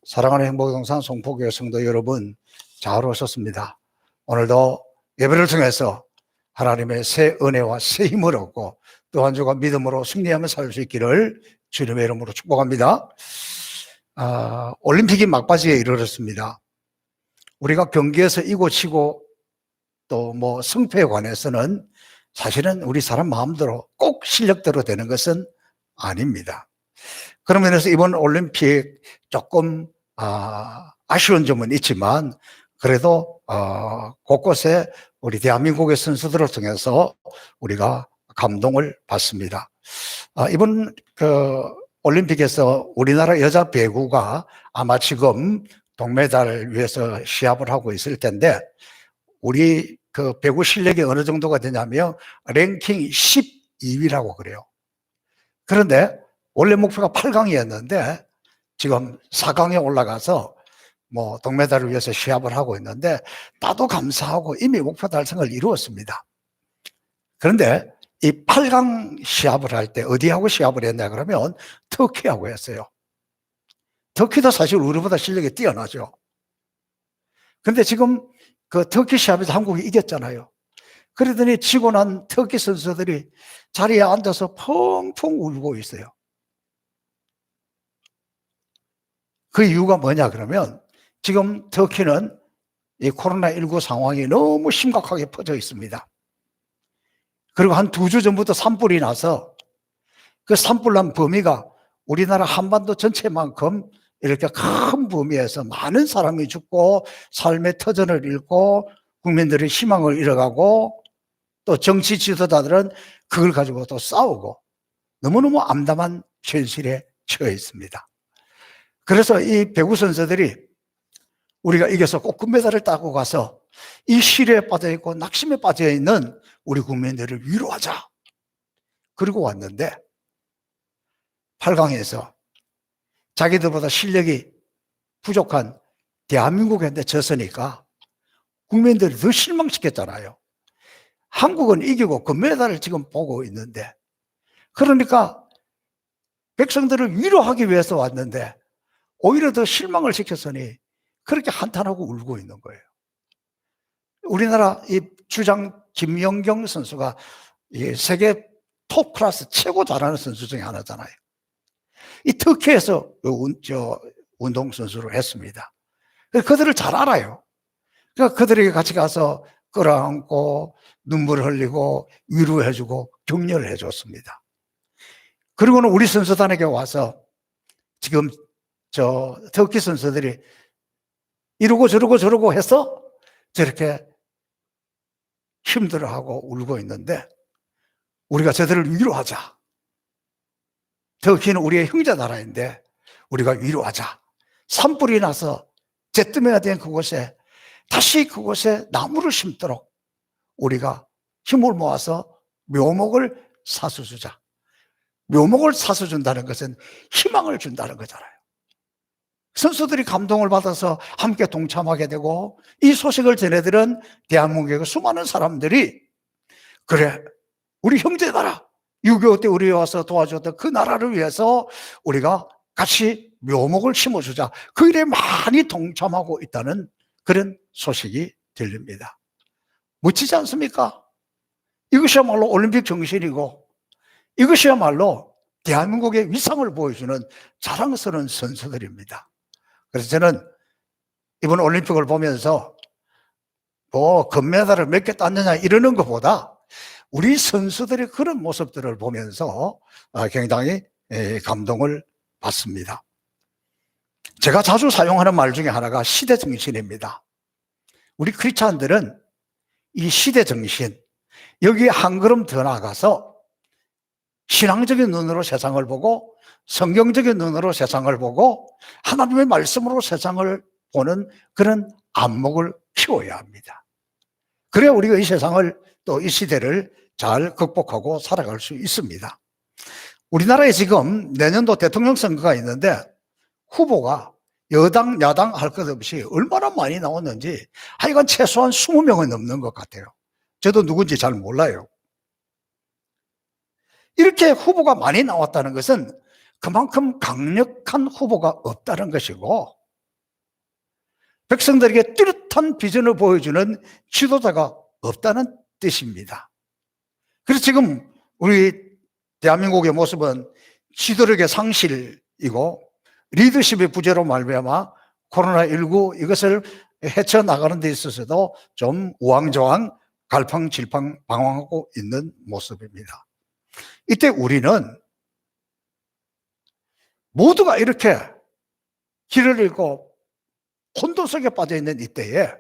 사랑하는 행복동산 송포교회 성도 여러분, 잘 오셨습니다. 오늘도 예배를 통해서 하나님의 새 은혜와 새 힘을 얻고 또 한 주간 믿음으로 승리하며 살 수 있기를 주님의 이름으로 축복합니다. 올림픽이 막바지에 이르렀습니다. 우리가 경기에서 이고치고 또 승패에 관해서는 사실은 우리 사람 마음대로 꼭 실력대로 되는 것은 아닙니다. 그런 면에서 이번 올림픽 조금 아쉬운 점은 있지만 그래도 곳곳에 우리 대한민국의 선수들을 통해서 우리가 감동을 받습니다. 이번 올림픽에서 우리나라 여자 배구가 아마 지금 동메달을 위해서 시합을 하고 있을 텐데 우리 배구 실력이 어느 정도가 되냐면 랭킹 12위라고 그래요. 그런데 원래 목표가 8강이었는데 지금 4강에 올라가서 동메달을 위해서 시합을 하고 있는데 나도 감사하고 이미 목표 달성을 이루었습니다. 그런데 이 8강 시합을 할 때 어디하고 시합을 했냐 그러면 터키하고 했어요. 터키도 사실 우리보다 실력이 뛰어나죠. 그런데 지금 터키 시합에서 한국이 이겼잖아요. 그러더니 지고 난 터키 선수들이 자리에 앉아서 펑펑 울고 있어요. 그 이유가 뭐냐 그러면 지금 터키는 이 코로나19 상황이 너무 심각하게 퍼져 있습니다. 그리고 한 2주 전부터 산불이 나서 그 산불 난 범위가 우리나라 한반도 전체만큼 이렇게 큰 범위에서 많은 사람이 죽고 삶의 터전을 잃고 국민들의 희망을 잃어가고 또 정치 지도자들은 그걸 가지고 또 싸우고 너무너무 암담한 현실에 처해 있습니다. 그래서 이 배구 선수들이 우리가 이겨서 꼭 금메달을 따고 가서 이 시련에 빠져있고 낙심에 빠져있는 우리 국민들을 위로하자. 그리고 왔는데 8강에서 자기들보다 실력이 부족한 대한민국한테 졌으니까 국민들이 더 실망시켰잖아요. 한국은 이기고 금메달을 지금 보고 있는데 그러니까 백성들을 위로하기 위해서 왔는데 오히려 더 실망을 시켰으니 그렇게 한탄하고 울고 있는 거예요. 우리나라 이 주장 김연경 선수가 세계 톱 클래스 최고 잘하는 선수 중에 하나잖아요. 이 터키에서 운동선수를 했습니다. 그들을 잘 알아요. 그러니까 그들에게 같이 가서 끌어안고 눈물을 흘리고 위로해주고 격려를 해줬습니다. 그리고는 우리 선수단에게 와서 지금 터키 선수들이 이러고 저러고 해서 저렇게 힘들어하고 울고 있는데 우리가 저들을 위로하자. 터키는 우리의 형제 나라인데 우리가 위로하자. 산불이 나서 잿더미가 된 그곳에 다시 그곳에 나무를 심도록 우리가 힘을 모아서 묘목을 사서주자. 묘목을 사서준다는 것은 희망을 준다는 거잖아요. 선수들이 감동을 받아서 함께 동참하게 되고 이 소식을 전해들은 대한민국의 수많은 사람들이 그래 우리 형제 나라 6.25 때 우리 와서 도와줬던 그 나라를 위해서 우리가 같이 묘목을 심어주자. 그 일에 많이 동참하고 있다는 그런 소식이 들립니다. 멋지지 않습니까? 이것이야말로 올림픽 정신이고 이것이야말로 대한민국의 위상을 보여주는 자랑스러운 선수들입니다. 그래서 저는 이번 올림픽을 보면서 금메달을 몇 개 땄느냐 이러는 것보다 우리 선수들의 그런 모습들을 보면서 굉장히 감동을 받습니다. 제가 자주 사용하는 말 중에 하나가 시대정신입니다. 우리 크리스찬들은 이 시대정신, 여기에 한 걸음 더 나아가서 신앙적인 눈으로 세상을 보고 성경적인 눈으로 세상을 보고 하나님의 말씀으로 세상을 보는 그런 안목을 키워야 합니다. 그래야 우리가 이 세상을 또 이 시대를 잘 극복하고 살아갈 수 있습니다. 우리나라에 지금 내년도 대통령 선거가 있는데 후보가 여당, 야당 할 것 없이 얼마나 많이 나왔는지 하여간 최소한 20명은 넘는 것 같아요. 저도 누군지 잘 몰라요. 이렇게 후보가 많이 나왔다는 것은 그만큼 강력한 후보가 없다는 것이고 백성들에게 뚜렷한 비전을 보여주는 지도자가 없다는 뜻입니다. 그래서 지금 우리 대한민국의 모습은 지도력의 상실이고 리더십의 부재로 말미암아 코로나19 이것을 헤쳐나가는 데 있어서도 좀 우왕좌왕 갈팡질팡 방황하고 있는 모습입니다. 이때 우리는 모두가 이렇게 길을 잃고 혼돈 속에 빠져 있는 이때에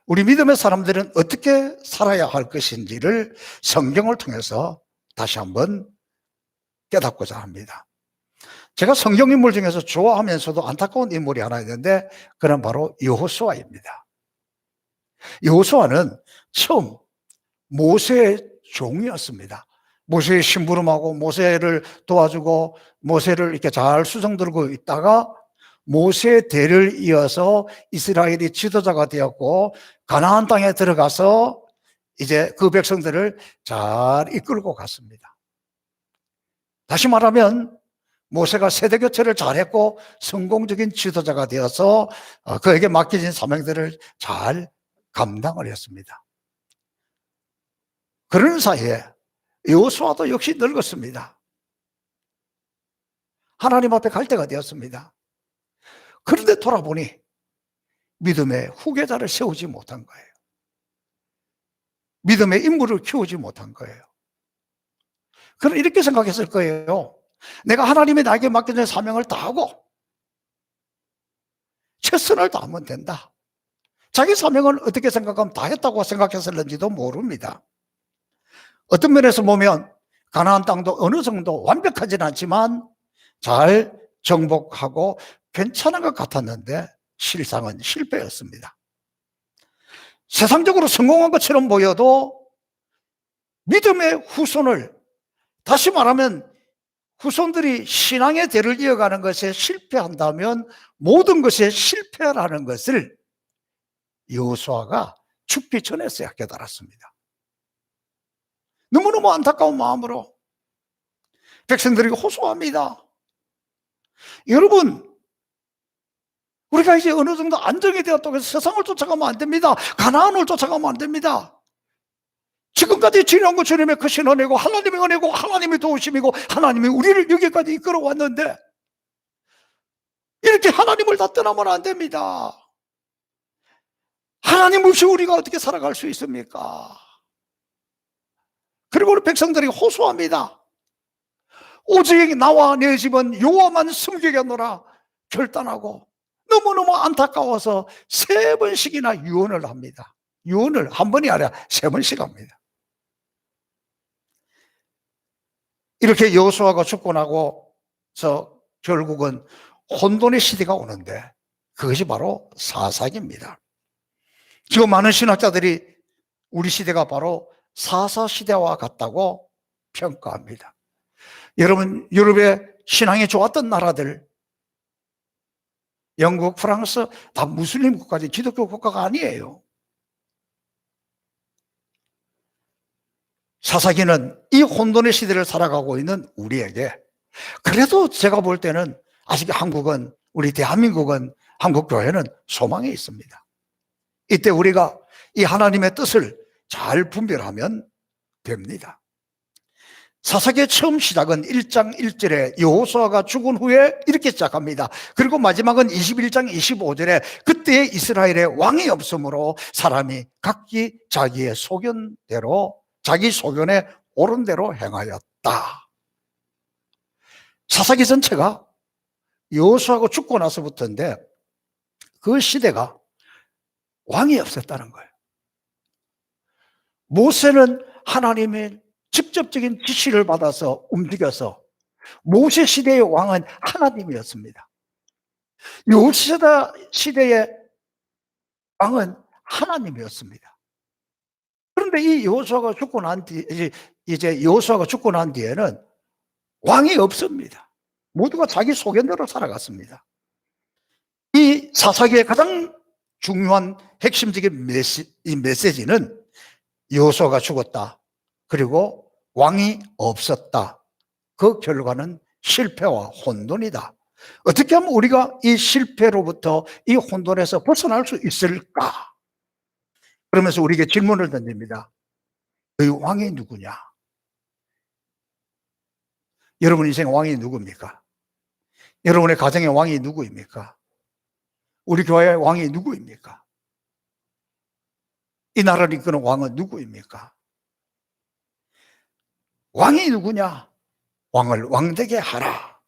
우리 믿음의 사람들은 어떻게 살아야 할 것인지를 성경을 통해서 다시 한번 깨닫고자 합니다. 제가 성경 인물 중에서 좋아하면서도 안타까운 인물이 하나 있는데 그는 바로 여호수아입니다. 여호수아는 처음 모세의 종이었습니다. 모세의 심부름하고 모세를 도와주고 모세를 이렇게 잘 수성 들고 있다가 모세의 대를 이어서 이스라엘이 지도자가 되었고 가나안 땅에 들어가서 이제 그 백성들을 잘 이끌고 갔습니다. 다시 말하면 모세가 세대 교체를 잘했고 성공적인 지도자가 되어서 그에게 맡겨진 사명들을 잘 감당을 했습니다. 그런 사이에 여호수아도 역시 늙었습니다. 하나님 앞에 갈 때가 되었습니다. 그런데 돌아보니 믿음의 후계자를 세우지 못한 거예요. 믿음의 인물을 키우지 못한 거예요. 그럼 이렇게 생각했을 거예요. 내가 하나님이 나에게 맡겨진 사명을 다하고 최선을 다하면 된다. 자기 사명을 어떻게 생각하면 다 했다고 생각했을는지도 모릅니다. 어떤 면에서 보면 가나안 땅도 어느 정도 완벽하진 않지만 잘 정복하고 괜찮은 것 같았는데 실상은 실패였습니다. 세상적으로 성공한 것처럼 보여도 믿음의 후손을, 다시 말하면 후손들이 신앙의 대를 이어가는 것에 실패한다면 모든 것에 실패라는 것을 여호수아가 죽기 전에서야 깨달았습니다. 너무너무 안타까운 마음으로 백성들에게 호소합니다. 여러분, 우리가 이제 어느 정도 안정이 되었다고 해서 세상을 쫓아가면 안 됩니다. 가나안을 쫓아가면 안 됩니다. 지금까지 지난 것 주님의 크신 은혜고 하나님의 은혜고 하나님의 도우심이고 하나님이 우리를 여기까지 이끌어 왔는데 이렇게 하나님을 다 떠나면 안 됩니다. 하나님 없이 우리가 어떻게 살아갈 수 있습니까? 그리고 우리 백성들이 호소합니다. 오직 나와 내 집은 여호와만 섬기겠노라 결단하고 너무너무 안타까워서 3번씩이나 유언을 합니다. 유언을 한 번이 아니라 3번씩 합니다. 이렇게 여호수아가 죽고 나고서 결국은 혼돈의 시대가 오는데 그것이 바로 사사기입니다. 지금 많은 신학자들이 우리 시대가 바로 사사시대와 같다고 평가합니다. 여러분, 유럽의 신앙이 좋았던 나라들, 영국, 프랑스 다 무슬림 국가지 기독교 국가가 아니에요. 사사기는 이 혼돈의 시대를 살아가고 있는 우리에게, 그래도 제가 볼 때는 아직 한국은, 우리 대한민국은, 한국교회는 소망이 있습니다. 이때 우리가 이 하나님의 뜻을 잘 분별하면 됩니다. 사사기의 처음 시작은 1장 1절에 여호수아가 죽은 후에 이렇게 시작합니다. 그리고 마지막은 21장 25절에 그때의 이스라엘에 왕이 없으므로 사람이 각기 자기의 소견대로, 자기 소견에 옳은 대로 행하였다. 사사기 전체가 여호수아가 죽고 나서부터인데 그 시대가 왕이 없었다는 거예요. 모세는 하나님의 직접적인 지시를 받아서 움직여서 모세 시대의 왕은 하나님이었습니다. 여호수아 시대의 왕은 하나님이었습니다. 그런데 이 여호수아가 죽고 난 뒤, 이제 여호수아가 죽고 난 뒤에는 왕이 없습니다. 모두가 자기 소견대로 살아갔습니다. 이 사사기의 가장 중요한 핵심적인 메시지는 여호수아가 죽었다. 그리고 왕이 없었다. 그 결과는 실패와 혼돈이다. 어떻게 하면 우리가 이 실패로부터 이 혼돈에서 벗어날 수 있을까? 그러면서 우리에게 질문을 던집니다. 너희 왕이 누구냐? 여러분 인생 왕이 누굽니까? 여러분의 가정의 왕이 누구입니까? 우리 교회의 왕이 누구입니까? 이 나라를 이끄는 왕은 누구입니까? 왕이 누구냐? 왕을 왕되게 하라.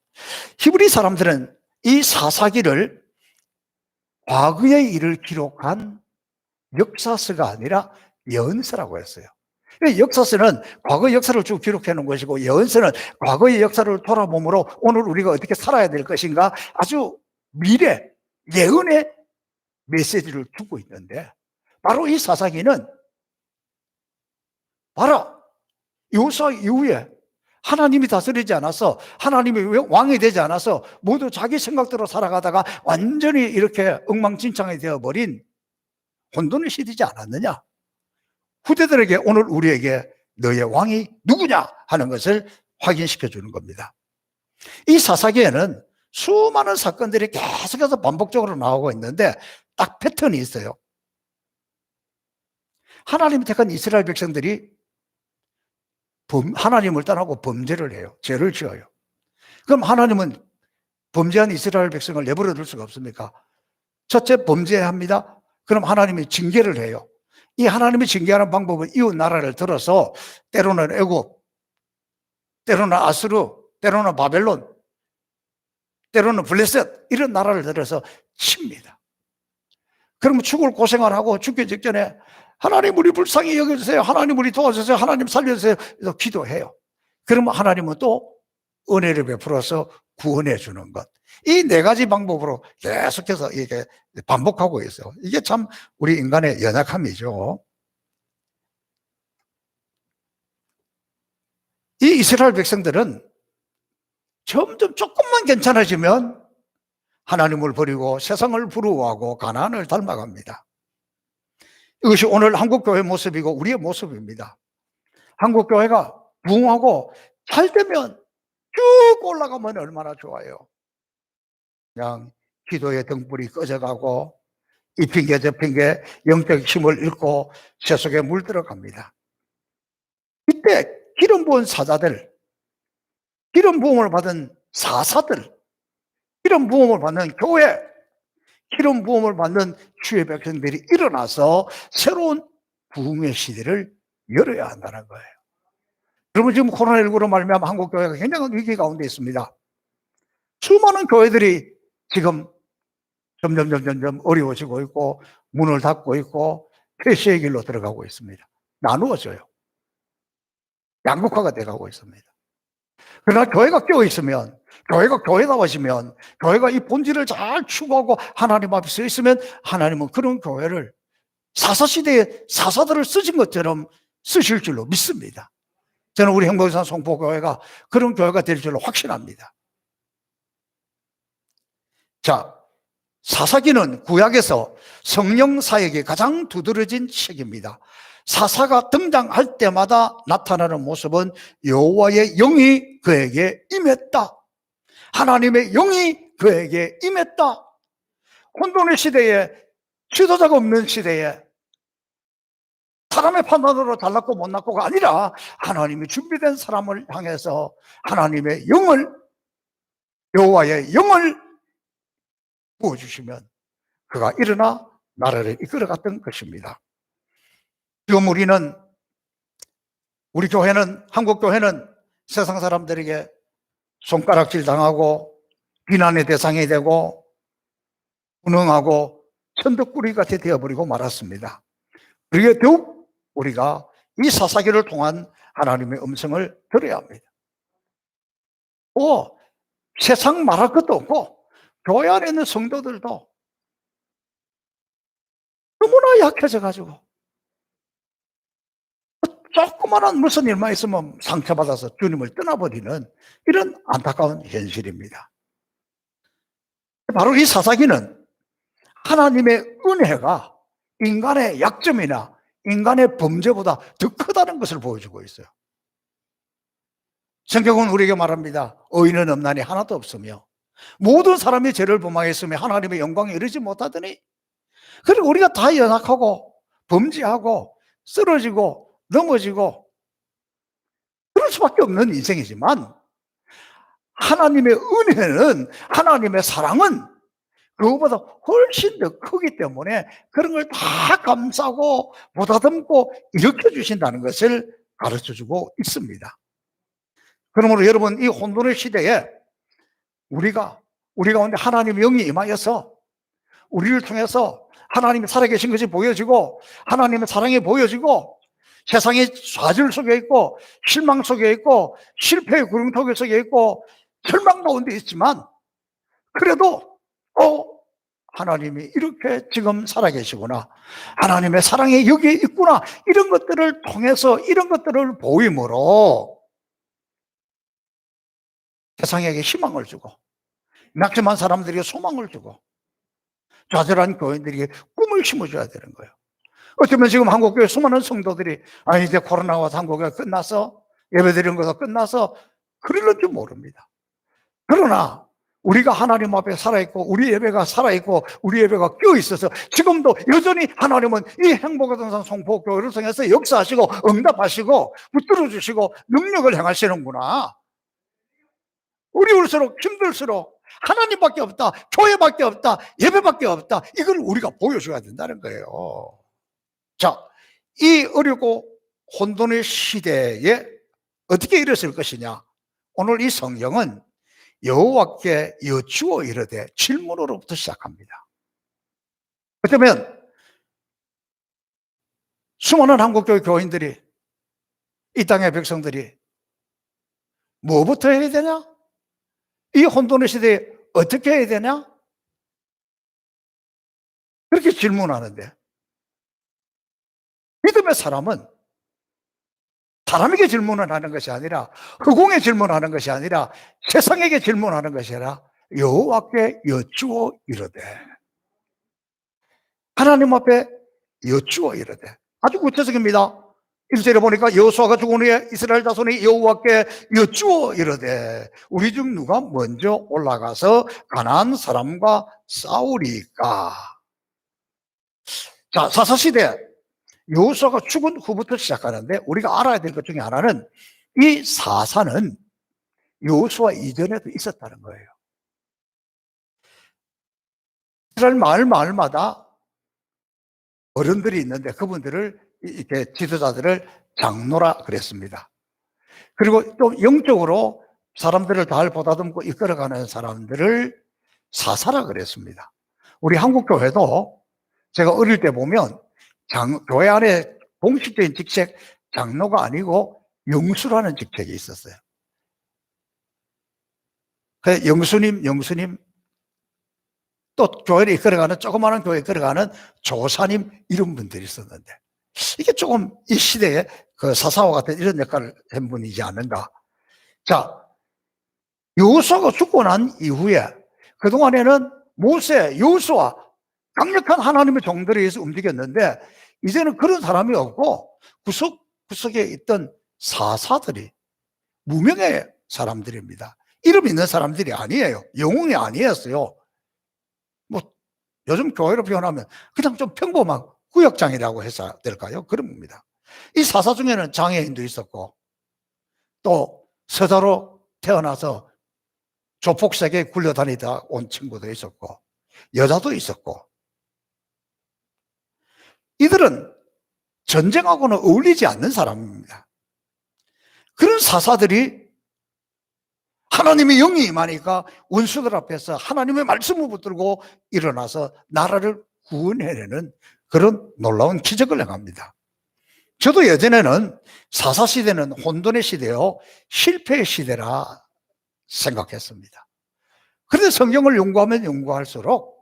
히브리 사람들은 이 사사기를 과거의 일을 기록한 역사서가 아니라 예언서라고 했어요. 역사서는 과거의 역사를 쭉 기록해 놓은 것이고, 예언서는 과거의 역사를 돌아보므로 오늘 우리가 어떻게 살아야 될 것인가, 아주 미래, 예언의 메시지를 주고 있는데, 바로 이 사사기는 바로 요사 이후에 하나님이 다스리지 않아서, 하나님이 왕이 되지 않아서 모두 자기 생각대로 살아가다가 완전히 이렇게 엉망진창이 되어버린 혼돈의 시대지 않았느냐? 후대들에게 오늘 우리에게 너의 왕이 누구냐 하는 것을 확인시켜 주는 겁니다. 이 사사기에는 수많은 사건들이 계속해서 반복적으로 나오고 있는데 딱 패턴이 있어요. 하나님이 택한 이스라엘 백성들이 하나님을 떠나고 범죄를 해요. 죄를 지어요. 그럼 하나님은 범죄한 이스라엘 백성을 내버려 둘 수가 없습니까? 첫째, 범죄합니다. 그럼 하나님이 징계를 해요. 이 하나님이 징계하는 방법은 이웃 나라를 들어서 때로는 애굽, 때로는 아수르, 때로는 바벨론, 때로는 블레셋, 이런 나라를 들어서 칩니다. 그러면 죽을 고생을 하고 죽기 직전에 하나님 우리 불쌍히 여겨주세요. 하나님 우리 도와주세요. 하나님 살려주세요. 그래서 기도해요. 그러면 하나님은 또 은혜를 베풀어서 구원해 주는 것. 이 네 가지 방법으로 계속해서 이게 반복하고 있어요. 이게 참 우리 인간의 연약함이죠. 이 이스라엘 백성들은 점점 조금만 괜찮아지면 하나님을 버리고 세상을 부러워하고 가나안을 닮아갑니다. 이것이 오늘 한국교회 모습이고 우리의 모습입니다. 한국교회가 부흥하고 잘 되면 쭉 올라가면 얼마나 좋아요. 그냥 기도의 등불이 꺼져가고 이 핑계 저 핑계 영적 힘을 잃고 세속에 물들어갑니다. 이때 기름 부은 사자들, 기름 부음을 받은 사사들, 기름 부음을 받는 교회, 기름 부음을 받는 주의 백성들이 일어나서 새로운 부흥의 시대를 열어야 한다는 거예요. 여러분 지금 코로나19로 말미암아 한국교회가 굉장한 위기 가운데 있습니다. 수많은 교회들이 지금 점점 어려워지고 있고 문을 닫고 있고 폐쇄의 길로 들어가고 있습니다. 나누어져요. 양극화가 돼가고 있습니다. 그러나 교회가 깨어있으면, 교회가 교회다워지면, 교회가 이 본질을 잘 추구하고 하나님 앞에 서 있으면 하나님은 그런 교회를 사사시대에 사사들을 쓰신 것처럼 쓰실 줄로 믿습니다. 저는 우리 행복산 송포교회가 그런 교회가 될 줄로 확신합니다. 자, 사사기는 구약에서 성령 사역이 가장 두드러진 책입니다. 사사가 등장할 때마다 나타나는 모습은 여호와의 영이 그에게 임했다. 하나님의 영이 그에게 임했다. 혼돈의 시대에, 지도자가 없는 시대에 사람의 판단으로 잘났고 못났고가 아니라 하나님이 준비된 사람을 향해서 하나님의 영을, 여호와의 영을 부어주시면 그가 일어나 나라를 이끌어갔던 것입니다. 지금 우리 교회는, 한국교회는 세상 사람들에게 손가락질 당하고 비난의 대상이 되고 무능하고 천덕꾸리 같이 되어버리고 말았습니다. 그러기에 더욱 우리가 이 사사기를 통한 하나님의 음성을 들어야 합니다. 세상 말할 것도 없고 교회 안에 있는 성도들도 너무나 약해져가지고 조그마한 무슨 일만 있으면 상처받아서 주님을 떠나버리는 이런 안타까운 현실입니다. 바로 이 사사기는 하나님의 은혜가 인간의 약점이나 인간의 범죄보다 더 크다는 것을 보여주고 있어요. 성경은 우리에게 말합니다. 의인은 없나니 하나도 없으며 모든 사람이 죄를 범하였으며 하나님의 영광에 이르지 못하더니, 그리고 우리가 다 연약하고 범죄하고 쓰러지고 넘어지고 그럴 수밖에 없는 인생이지만, 하나님의 은혜는, 하나님의 사랑은 그거보다 훨씬 더 크기 때문에 그런 걸 다 감싸고 보다듬고 일으켜 주신다는 것을 가르쳐주고 있습니다. 그러므로 여러분, 이 혼돈의 시대에 우리 가운데 하나님의 영이 임하여서 우리를 통해서 하나님이 살아계신 것이 보여지고 하나님의 사랑이 보여지고, 세상의 좌절 속에 있고 실망 속에 있고 실패의 구렁텅이 속에 있고 절망 가운데 있지만, 그래도 하나님이 이렇게 지금 살아계시구나, 하나님의 사랑이 여기에 있구나, 이런 것들을 통해서, 이런 것들을 보임으로 세상에게 희망을 주고, 낙심한 사람들에게 소망을 주고, 좌절한 교인들에게 꿈을 심어줘야 되는 거예요. 어쩌면 지금 한국교회 수많은 성도들이 이제 코로나 와서 한국교회 끝나서, 예배드리는 것도 끝나서 그럴는지 모릅니다. 그러나 우리가 하나님 앞에 살아있고 우리 예배가 살아있고 우리 예배가 껴있어서 지금도 여전히 하나님은 이 행복의 동산 송포교회를 통해서 역사하시고 응답하시고 붙들어주시고 능력을 행하시는구나. 어려울수록 힘들수록 하나님밖에 없다, 교회밖에 없다, 예배밖에 없다, 이걸 우리가 보여줘야 된다는 거예요. 자, 이 어렵고 혼돈의 시대에 어떻게 일었을 것이냐, 오늘 이 성경은 여호와께 여쭈어 이르되 질문으로부터 시작합니다. 어쩌면 수많은 한국교회 교인들이, 이 땅의 백성들이 뭐부터 해야 되냐? 이 혼돈의 시대에 어떻게 해야 되냐? 그렇게 질문하는데, 믿음의 사람은 사람에게 질문을 하는 것이 아니라, 허공에 질문하는 것이 아니라, 세상에게 질문하는 것이 아니라 여호와께 여쭈어 이르되, 하나님 앞에 여쭈어 이르되. 아주 구체적입니다. 1절에 보니까 여호수아가 죽은 후에 이스라엘 자손이 여호와께 여쭈어 이르되 우리 중 누가 먼저 올라가서 가나안 사람과 싸우리까. 자, 사사시대 여호수아가 죽은 후부터 시작하는데, 우리가 알아야 될 것 중에 하나는 이 사사는 여호수아 이전에도 있었다는 거예요. 이스라엘 마을마다 어른들이 있는데 그분들을, 이렇게 지도자들을 장로라 그랬습니다. 그리고 또 영적으로 사람들을 잘 보다듬고 이끌어가는 사람들을 사사라 그랬습니다. 우리 한국교회도 제가 어릴 때 보면 교회 안에 공식적인 직책 장로가 아니고 영수라는 직책이 있었어요. 그 영수님, 또 교회를 이끌어가는, 조그마한 교회 이끌어가는 조사님, 이런 분들이 있었는데, 이게 조금 이 시대에 그 사사와 같은 이런 역할을 한 분이지 않는가. 자, 여호수아가 죽고 난 이후에 그동안에는 모세, 여호수아, 강력한 하나님의 종들에 의해서 움직였는데, 이제는 그런 사람이 없고 구석구석에 있던 사사들이 무명의 사람들입니다. 이름 있는 사람들이 아니에요. 영웅이 아니었어요. 뭐 요즘 교회로 표현하면 그냥 좀 평범한 구역장이라고 해서 될까요? 그런 겁니다. 이 사사 중에는 장애인도 있었고, 또 서자로 태어나서 조폭세계에 굴려다니다 온 친구도 있었고, 여자도 있었고, 이들은 전쟁하고는 어울리지 않는 사람입니다. 그런 사사들이 하나님의 영이 임하니까 원수들 앞에서 하나님의 말씀을 붙들고 일어나서 나라를 구원해내는 그런 놀라운 기적을 행합니다. 저도 예전에는 사사시대는 혼돈의 시대요, 실패의 시대라 생각했습니다. 그런데 성경을 연구하면 연구할수록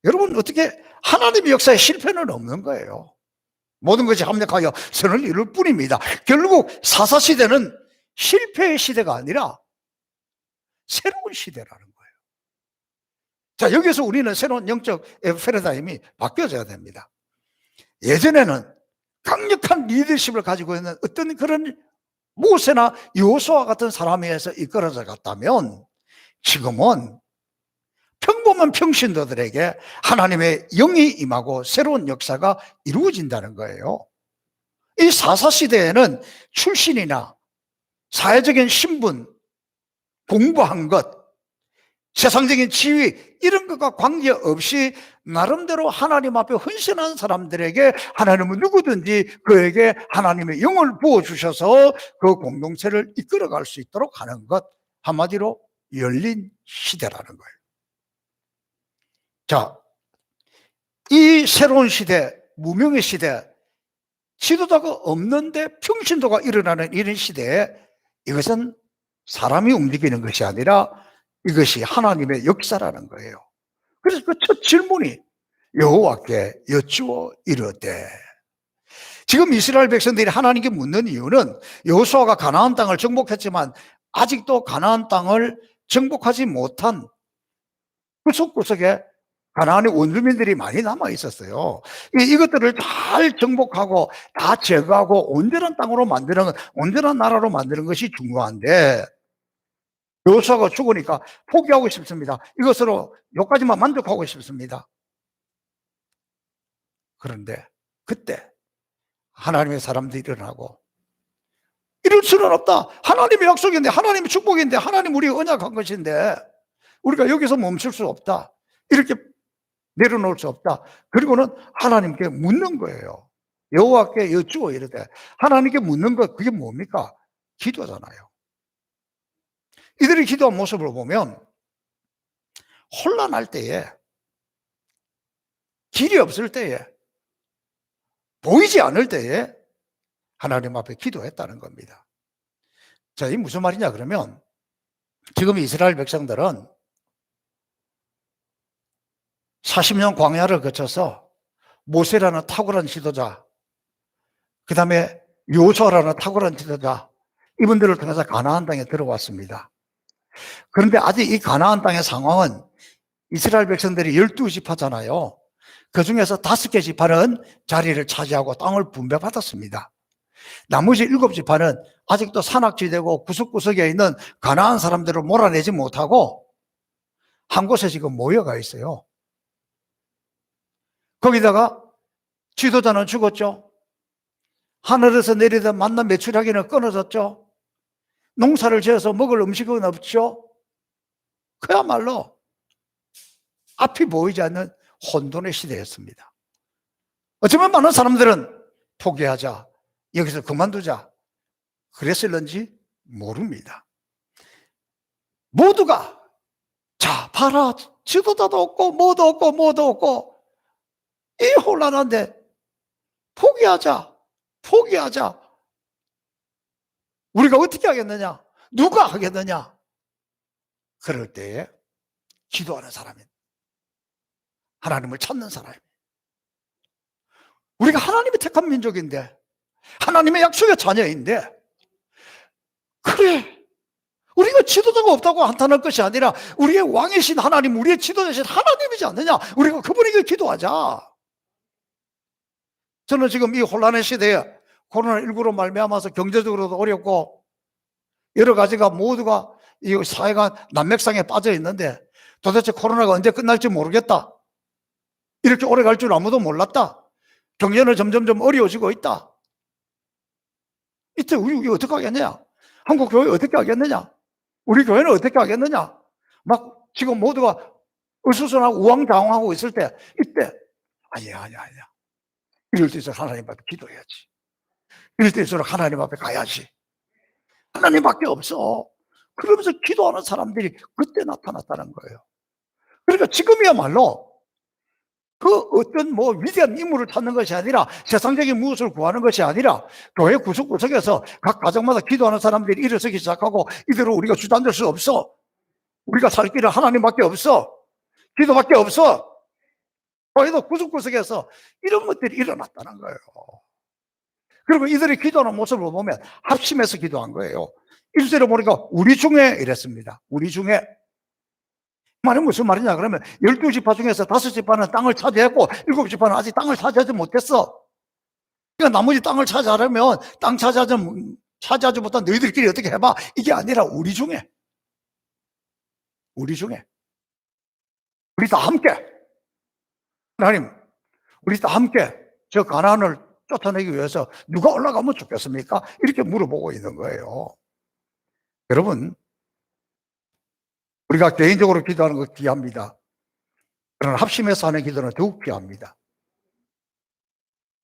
여러분, 어떻게 하나님의 역사에 실패는 없는 거예요. 모든 것이 합력하여 선을 이룰 뿐입니다. 결국 사사시대는 실패의 시대가 아니라 새로운 시대라는 거예요. 자, 여기서 우리는 새로운 영적 패러다임이 바뀌어져야 됩니다. 예전에는 강력한 리더십을 가지고 있는 어떤 그런 모세나 여호수아 같은 사람에 의해서 이끌어져 갔다면, 지금은 평범한 평신도들에게 하나님의 영이 임하고 새로운 역사가 이루어진다는 거예요. 이 사사시대에는 출신이나 사회적인 신분, 공부한 것, 세상적인 지위 이런 것과 관계없이 나름대로 하나님 앞에 헌신한 사람들에게 하나님은 누구든지 그에게 하나님의 영을 부어주셔서 그 공동체를 이끌어갈 수 있도록 하는 것, 한마디로 열린 시대라는 거예요. 자, 이 새로운 시대, 무명의 시대, 지도자가 없는데 평신도가 일어나는 이런 시대에 이것은 사람이 움직이는 것이 아니라 이것이 하나님의 역사라는 거예요. 그래서 그 첫 질문이 여호와께 여쭈어 이르되, 지금 이스라엘 백성들이 하나님께 묻는 이유는 여호수아가 가나안 땅을 정복했지만 아직도 가나안 땅을 정복하지 못한 구석구석에 가나안의 원주민들이 많이 남아 있었어요. 이것들을 잘 정복하고 다 제거하고 온전한 땅으로 만드는, 온전한 나라로 만드는 것이 중요한데 여호수아가 죽으니까 포기하고 싶습니다. 이것으로 여기까지만 만족하고 싶습니다. 그런데 그때 하나님의 사람들이 일어나고, 이럴 수는 없다. 하나님의 약속인데, 하나님의 축복인데, 하나님 우리가 언약한 것인데 우리가 여기서 멈출 수 없다. 이렇게 내려놓을 수 없다. 그리고는 하나님께 묻는 거예요. 여호와께 여쭈어 이르되, 하나님께 묻는 것, 그게 뭡니까? 기도잖아요. 이들이 기도한 모습을 보면 혼란할 때에, 길이 없을 때에, 보이지 않을 때에 하나님 앞에 기도했다는 겁니다. 자, 이 무슨 말이냐 그러면, 지금 이스라엘 백성들은 40년 광야를 거쳐서 모세라는 탁월한 지도자, 그 다음에 요수아라는 탁월한 지도자, 이분들을 통해서 가나안 땅에 들어왔습니다. 그런데 아직 이 가나안 땅의 상황은 이스라엘 백성들이 12지파잖아요. 그 중에서 5개 지파는 자리를 차지하고 땅을 분배받았습니다. 나머지 7지파는 아직도 산악지대고 구석구석에 있는 가나안 사람들을 몰아내지 못하고 한 곳에 지금 모여가 있어요. 거기다가 지도자는 죽었죠. 하늘에서 내리던 만나 메추라기는 끊어졌죠. 농사를 지어서 먹을 음식은 없죠. 그야말로 앞이 보이지 않는 혼돈의 시대였습니다. 어쩌면 많은 사람들은 포기하자, 여기서 그만두자 그랬을런지 모릅니다. 모두가 자 봐라, 지도자도 없고 뭐도 없고 뭐도 없고 이 혼란한데 포기하자, 포기하자. 우리가 어떻게 하겠느냐? 누가 하겠느냐? 그럴 때에 기도하는 사람이, 하나님을 찾는 사람이, 우리가 하나님의 택한 민족인데, 하나님의 약속의 자녀인데, 그래, 우리가 지도자가 없다고 한탄할 것이 아니라 우리의 왕이신 하나님, 우리의 지도자신 하나님이지 않느냐? 우리가 그분에게 기도하자. 저는 지금 이 혼란의 시대에 코로나19로 말미암아서 경제적으로도 어렵고 여러 가지가 모두가 이 사회가 난맥상에 빠져 있는데 도대체 코로나가 언제 끝날지 모르겠다. 이렇게 오래 갈 줄 아무도 몰랐다. 경제는 점점점 어려워지고 있다. 이때 우리 어떻게 하겠느냐? 한국 교회 어떻게 하겠느냐? 우리 교회는 어떻게 하겠느냐? 막 지금 모두가 어수선하고 우왕좌왕하고 있을 때, 이때 아니야. 이럴 때일수록 하나님 앞에 기도해야지. 이럴 때일수록 하나님 앞에 가야지. 하나님밖에 없어. 그러면서 기도하는 사람들이 그때 나타났다는 거예요. 그러니까 지금이야말로 그 어떤 뭐 위대한 인물을 찾는 것이 아니라, 세상적인 무엇을 구하는 것이 아니라, 교회 구석구석에서 각 가정마다 기도하는 사람들이 일어서기 시작하고, 이대로 우리가 주저앉을 수 없어. 우리가 살 길은 하나님밖에 없어. 기도밖에 없어. 교회도 구석구석에서 이런 것들이 일어났다는 거예요. 그리고 이들이 기도하는 모습을 보면 합심해서 기도한 거예요. 1절에 보니까 우리 중에 이랬습니다. 우리 중에. 말은 무슨 말이냐 그러면 12지파 중에서 5지파는 땅을 차지했고 7지파는 아직 땅을 차지하지 못했어. 그러니까 나머지 땅을 차지하려면 땅 차지하지 못한 너희들끼리 어떻게 해봐. 이게 아니라 우리 중에. 우리 중에 우리 다 함께 하나님, 우리 다 함께 저 가난을 쫓아내기 위해서 누가 올라가면 좋겠습니까? 이렇게 물어보고 있는 거예요. 여러분, 우리가 개인적으로 기도하는 거 귀합니다. 그러나 합심해서 하는 기도는 더욱 귀합니다.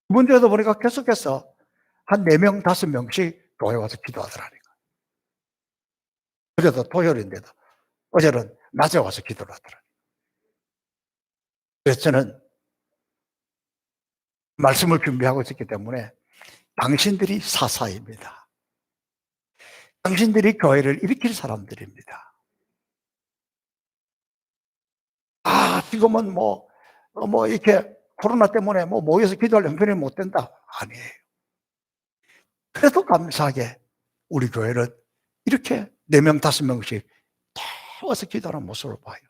이번 주에도 보니까 계속해서 한 4명, 5명씩 교회 와서 기도하더라니까. 어제도 토요일인데도 어제는 낮에 와서 기도를 하더라니까. 그래서 저는 말씀을 준비하고 있었기 때문에 당신들이 사사입니다. 당신들이 교회를 일으킬 사람들입니다. 지금은 이렇게 코로나 때문에 모여서 기도할 형편이 못 된다. 아니에요. 그래도 감사하게 우리 교회는 이렇게 4명, 5명씩 다 와서 기도하는 모습을 봐요.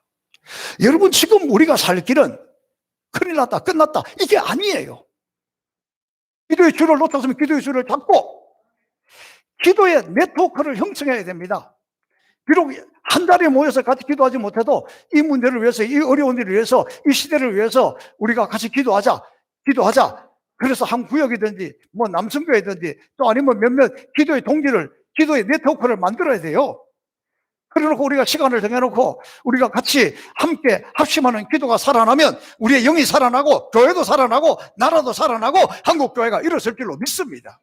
여러분, 지금 우리가 살 길은 큰일 났다, 끝났다, 이게 아니에요. 기도의 줄을 놓쳤으면 기도의 줄을 잡고 기도의 네트워크를 형성해야 됩니다. 비록 한 자리에 모여서 같이 기도하지 못해도 이 문제를 위해서, 이 어려운 일을 위해서, 이 시대를 위해서 우리가 같이 기도하자. 그래서 한 구역이든지 남성교회든지 또 아니면 몇몇 기도의 동지를, 기도의 네트워크를 만들어야 돼요. 그래놓고 우리가 시간을 정해놓고 우리가 같이 함께 합심하는 기도가 살아나면 우리의 영이 살아나고 교회도 살아나고 나라도 살아나고 한국교회가 일어설 줄로 믿습니다.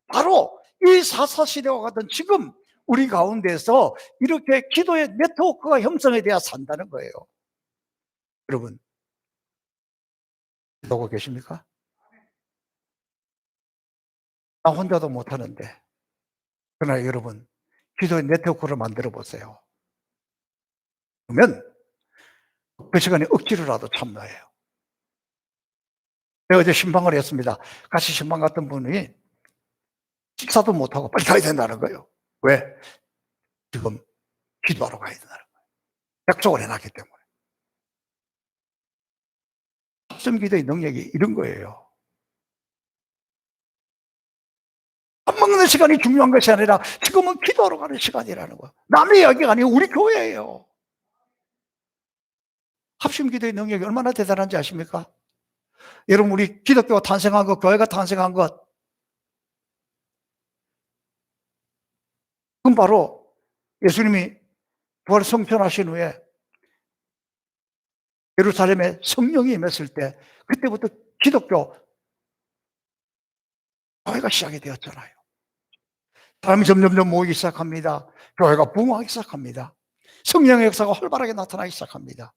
바로 이 사사시대와 같은 지금 우리 가운데서 이렇게 기도의 네트워크가 형성이 돼야 산다는 거예요. 여러분, 기도하고 계십니까? 나 혼자도 못하는데. 그러나 여러분, 기도의 네트워크를 만들어 보세요. 그러면 그 시간에 억지로라도 참여해요. 제가 어제 신방을 했습니다. 같이 신방 갔던 분이 식사도 못하고 빨리 가야 된다는 거예요. 왜? 지금 기도하러 가야 된다는 거예요. 약속을 해놨기 때문에. 합심 기도의 능력이 이런 거예요. 밥 먹는 시간이 중요한 것이 아니라 지금은 기도하러 가는 시간이라는 거예요. 남의 이야기가 아니고 우리 교회예요. 합심 기도의 능력이 얼마나 대단한지 아십니까? 여러분, 우리 기독교가 탄생한 것, 교회가 탄생한 것, 그건 바로 예수님이 부활 성천하신 후에 예루살렘에 성령이 임했을 때, 그때부터 기독교 교회가 시작이 되었잖아요. 사람이 점점점 모이기 시작합니다. 교회가 부흥하기 시작합니다. 성령의 역사가 활발하게 나타나기 시작합니다.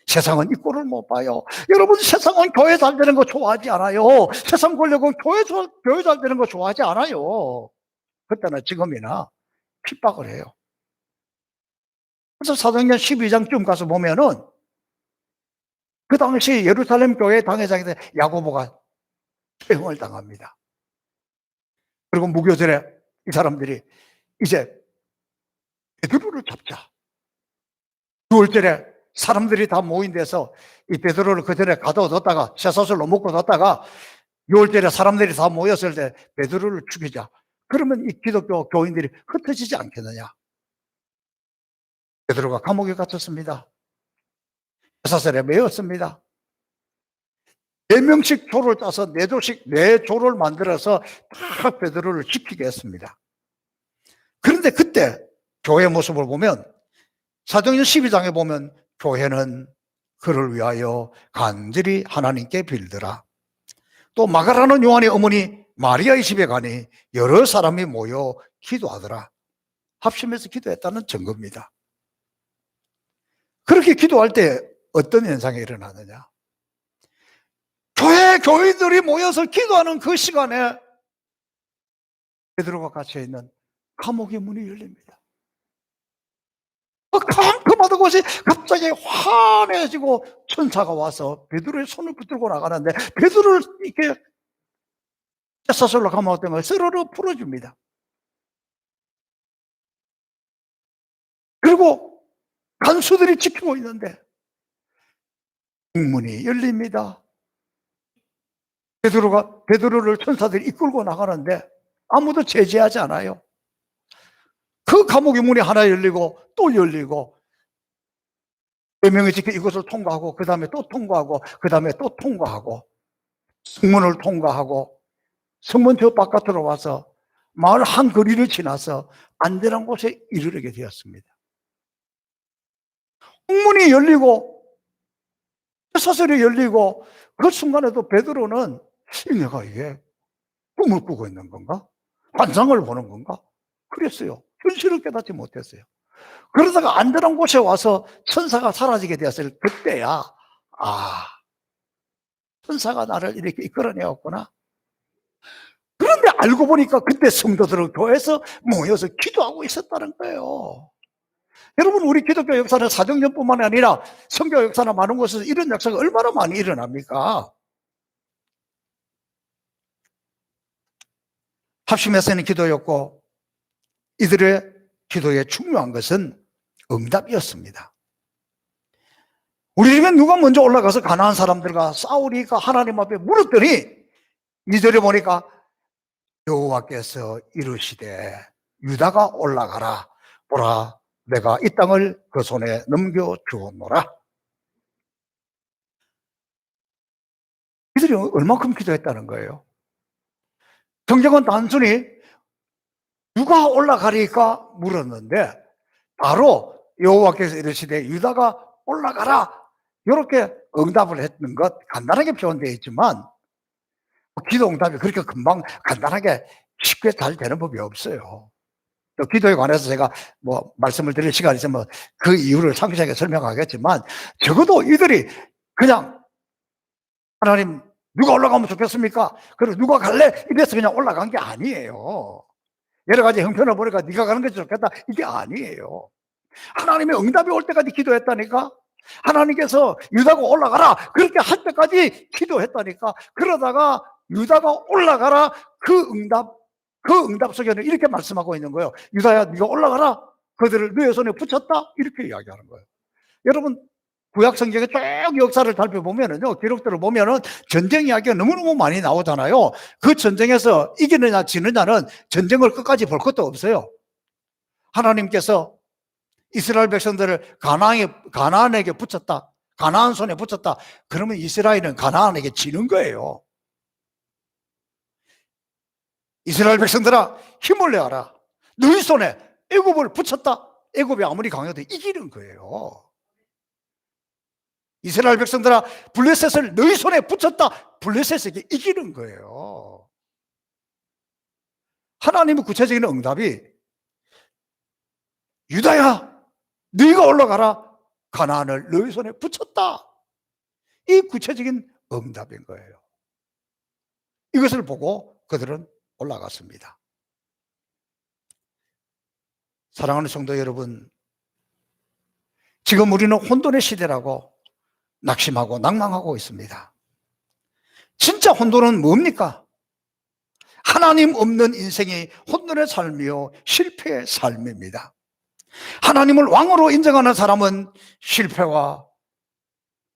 세상은 이 꼴을 못 봐요. 여러분, 세상은 교회 잘 되는 거 좋아하지 않아요. 세상 권력은 교회 잘 되는 거 좋아하지 않아요. 그때나 지금이나 핍박을 해요. 그래서 사도행전 12장쯤 가서 보면은 그 당시 예루살렘 교회 당회장이 야고보가 처형을 당합니다. 그리고 무교절에 이 사람들이 이제 베드로를 잡자. 6월절에 사람들이 다 모인 데서 이 베드로를 그 전에 가둬뒀다가 쇠사슬로 묶어뒀다가 6월절에 사람들이 다 모였을 때 베드로를 죽이자. 그러면 이 기독교 교인들이 흩어지지 않겠느냐. 베드로가 감옥에 갇혔습니다. 쇠사슬에 매였습니다. 4명씩 조를 짜서 4조를 만들어서 다 베드로를 지키게 했습니다. 그런데 그때 교회의 모습을 보면 사도행전 12장에 보면 교회는 그를 위하여 간절히 하나님께 빌더라. 또 마가라는 요한의 어머니 마리아의 집에 가니 여러 사람이 모여 기도하더라. 합심해서 기도했다는 증거입니다. 그렇게 기도할 때 어떤 현상이 일어나느냐? 교인들이 모여서 기도하는 그 시간에 베드로가 갇혀있는 감옥의 문이 열립니다. 캄캄하던 곳이 갑자기 환해지고 천사가 와서 베드로의 손을 붙들고 나가는데 베드로를 이렇게 쇠사슬로 감아왔던 걸 스르르 풀어줍니다. 그리고 간수들이 지키고 있는데 문이 열립니다. 베드로를 천사들이 이끌고 나가는데 아무도 제지하지 않아요. 그 감옥의 문이 하나 열리고 또 열리고, 몇 명이 지켜 이것을 통과하고, 그 다음에 또 통과하고, 그 다음에 또 통과하고, 성문을 통과하고, 성문 저 바깥으로 와서 마을 한 거리를 지나서 안전한 곳에 이르게 되었습니다. 문이 열리고 사슬이 열리고, 그 순간에도 베드로는 내가 이게 꿈을 꾸고 있는 건가? 환상을 보는 건가? 그랬어요. 현실을 깨닫지 못했어요. 그러다가 안전한 곳에 와서 천사가 사라지게 되었을 그때야, 아, 천사가 나를 이렇게 이끌어내었구나. 그런데 알고 보니까 그때 성도들을 교회에서 모여서 기도하고 있었다는 거예요. 여러분, 우리 기독교 역사는 사정전뿐만 아니라 선교 역사나 많은 곳에서 이런 역사가 얼마나 많이 일어납니까? 합심해서는 기도였고, 이들의 기도에 중요한 것은 응답이었습니다. 우리 집에 누가 먼저 올라가서 가나안 사람들과 싸우니까 하나님 앞에 물었더니 2절에 보니까 여호와께서 이르시되 유다가 올라가라. 보라, 내가 이 땅을 그 손에 넘겨주었노라. 이들이 얼마큼 기도했다는 거예요? 성경은 단순히 누가 올라가리까 물었는데 바로 여호와께서 이르시되 유다가 올라가라, 이렇게 응답을 했는 것, 간단하게 표현되어 있지만 기도 응답이 그렇게 금방 간단하게 쉽게 잘 되는 법이 없어요. 또 기도에 관해서 제가 말씀을 드릴 시간이 있으면 그 이유를 상세하게 설명하겠지만, 적어도 이들이 그냥 하나님 누가 올라가면 좋겠습니까? 그리고 누가 갈래? 이래서 그냥 올라간 게 아니에요. 여러 가지 형편을 보니까 네가 가는 것이 좋겠다, 이게 아니에요. 하나님의 응답이 올 때까지 기도했다니까. 하나님께서 유다가 올라가라 그렇게 할 때까지 기도했다니까. 그러다가 유다가 올라가라, 그 응답 속에는 이렇게 말씀하고 있는 거예요. 유다야, 네가 올라가라, 그들을 너의 손에 붙였다, 이렇게 이야기하는 거예요. 여러분, 구약 성경의 쭉 역사를 살펴보면은요, 기록들을 보면은 전쟁 이야기가 너무너무 많이 나오잖아요. 그 전쟁에서 이기느냐 지느냐는 전쟁을 끝까지 볼 것도 없어요. 하나님께서 이스라엘 백성들을 가나안에게 붙였다, 가나안 손에 붙였다, 그러면 이스라엘은 가나안에게 지는 거예요. 이스라엘 백성들아, 힘을 내어라, 너희 손에 애굽을 붙였다, 애굽이 아무리 강해도 이기는 거예요. 이스라엘 백성들아, 블레셋을 너희 손에 붙였다, 블레셋에게 이기는 거예요. 하나님의 구체적인 응답이 유다야, 네가 올라가라, 가나안을 너희 손에 붙였다, 이 구체적인 응답인 거예요. 이것을 보고 그들은 올라갔습니다. 사랑하는 성도 여러분, 지금 우리는 혼돈의 시대라고 낙심하고 낭망하고 있습니다. 진짜 혼돈은 뭡니까? 하나님 없는 인생이 혼돈의 삶이요 실패의 삶입니다. 하나님을 왕으로 인정하는 사람은 실패와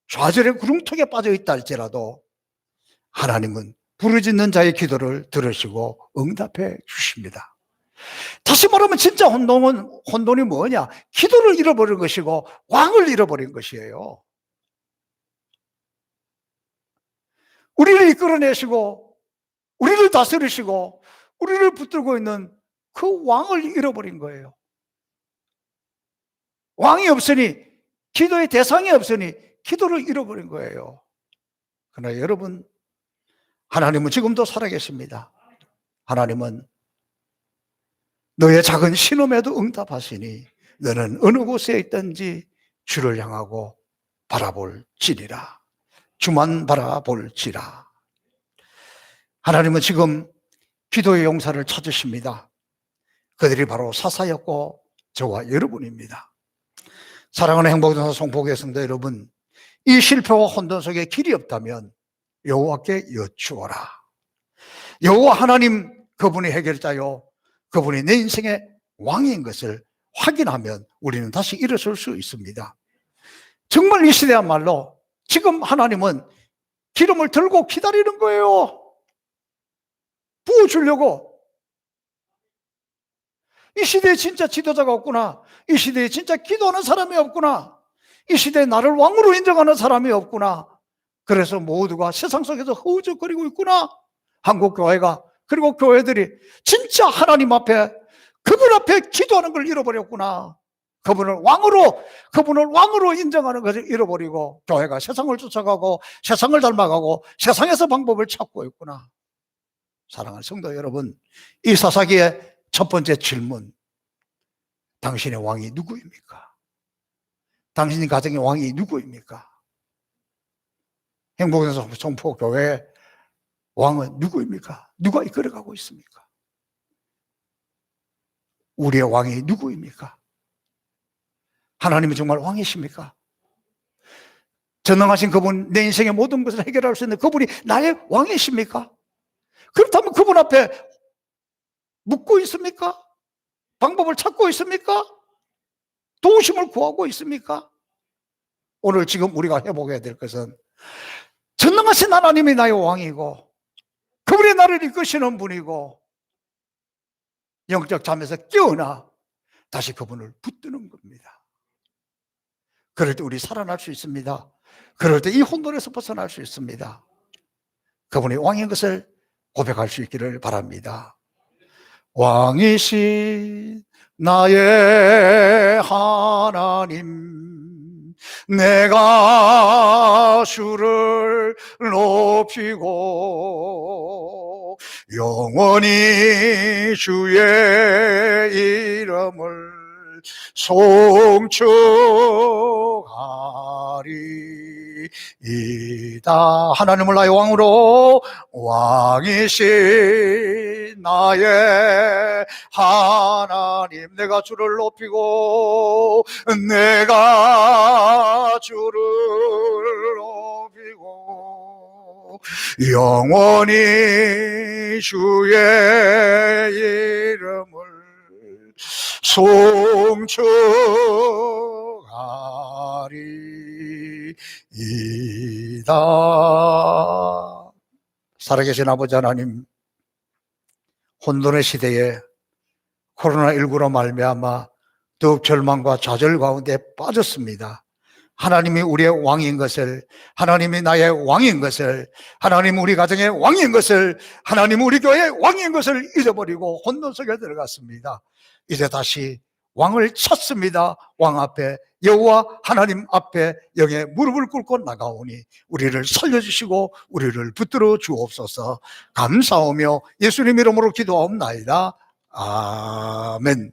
좌절의 구름통에 빠져 있다 할지라도 하나님은 부르짖는 자의 기도를 들으시고 응답해 주십니다. 다시 말하면 진짜 혼돈이 뭐냐? 기도를 잃어버린 것이고 왕을 잃어버린 것이에요. 우리를 이끌어내시고 우리를 다스리시고 우리를 붙들고 있는 그 왕을 잃어버린 거예요. 왕이 없으니, 기도의 대상이 없으니 기도를 잃어버린 거예요. 그러나 여러분, 하나님은 지금도 살아계십니다. 하나님은 너의 작은 신음에도 응답하시니 너는 어느 곳에 있든지 주를 향하고 바라볼지니라. 주만 바라볼지라. 하나님은 지금 기도의 용사를 찾으십니다. 그들이 바로 사사였고 저와 여러분입니다. 사랑하는 행복전사 송포교회 성도 여러분, 이 실패와 혼돈 속에 길이 없다면 여호와께 여쭈어라. 여호와 하나님, 그분이 해결자요, 그분이 내 인생의 왕인 것을 확인하면 우리는 다시 일어설 수 있습니다. 정말 이 시대야말로 지금 하나님은 기름을 들고 기다리는 거예요. 부어주려고. 이 시대에 진짜 지도자가 없구나. 이 시대에 진짜 기도하는 사람이 없구나. 이 시대에 나를 왕으로 인정하는 사람이 없구나. 그래서 모두가 세상 속에서 허우적거리고 있구나. 한국 교회가, 그리고 교회들이 진짜 하나님 앞에, 그분 앞에 기도하는 걸 잃어버렸구나. 그분을 왕으로 인정하는 것을 잃어버리고 교회가 세상을 쫓아가고 세상을 닮아가고 세상에서 방법을 찾고 있구나. 사랑하는 성도 여러분, 이 사사기의 첫 번째 질문, 당신의 왕이 누구입니까? 당신 가정의 왕이 누구입니까? 행복에서 성포교회의 왕은 누구입니까? 누가 이끌어가고 있습니까? 우리의 왕이 누구입니까? 하나님은 정말 왕이십니까? 전능하신 그분, 내 인생의 모든 것을 해결할 수 있는 그분이 나의 왕이십니까? 그렇다면 그분 앞에 묻고 있습니까? 방법을 찾고 있습니까? 도우심을 구하고 있습니까? 오늘 지금 우리가 회복해야 될 것은 전능하신 하나님이 나의 왕이고 그분이 나를 이끄시는 분이고 영적 잠에서 깨어나 다시 그분을 붙드는 겁니다. 그럴 때 우리 살아날 수 있습니다. 그럴 때 이 혼돈에서 벗어날 수 있습니다. 그분이 왕인 것을 고백할 수 있기를 바랍니다. 왕이신 나의 하나님, 내가 주를 높이고 영원히 주의 이름을 송축하리이다. 하나님을 나의 왕으로, 왕이신 나의 하나님, 내가 주를 높이고 내가 주를 높이고 영원히 주의 이름을 송축하리이다. 살아계신 아버지 하나님, 혼돈의 시대에 코로나19로 말미암아 더욱 절망과 좌절 가운데 빠졌습니다. 하나님이 우리의 왕인 것을, 하나님이 나의 왕인 것을, 하나님 우리 가정의 왕인 것을, 하나님 우리 교회의 왕인 것을 잊어버리고 혼돈 속에 들어갔습니다. 이제 다시 왕을 찾습니다. 왕 앞에, 여호와 하나님 앞에 영의 무릎을 꿇고 나가오니 우리를 살려주시고 우리를 붙들어 주옵소서. 감사하며 예수님 이름으로 기도하옵나이다. 아멘.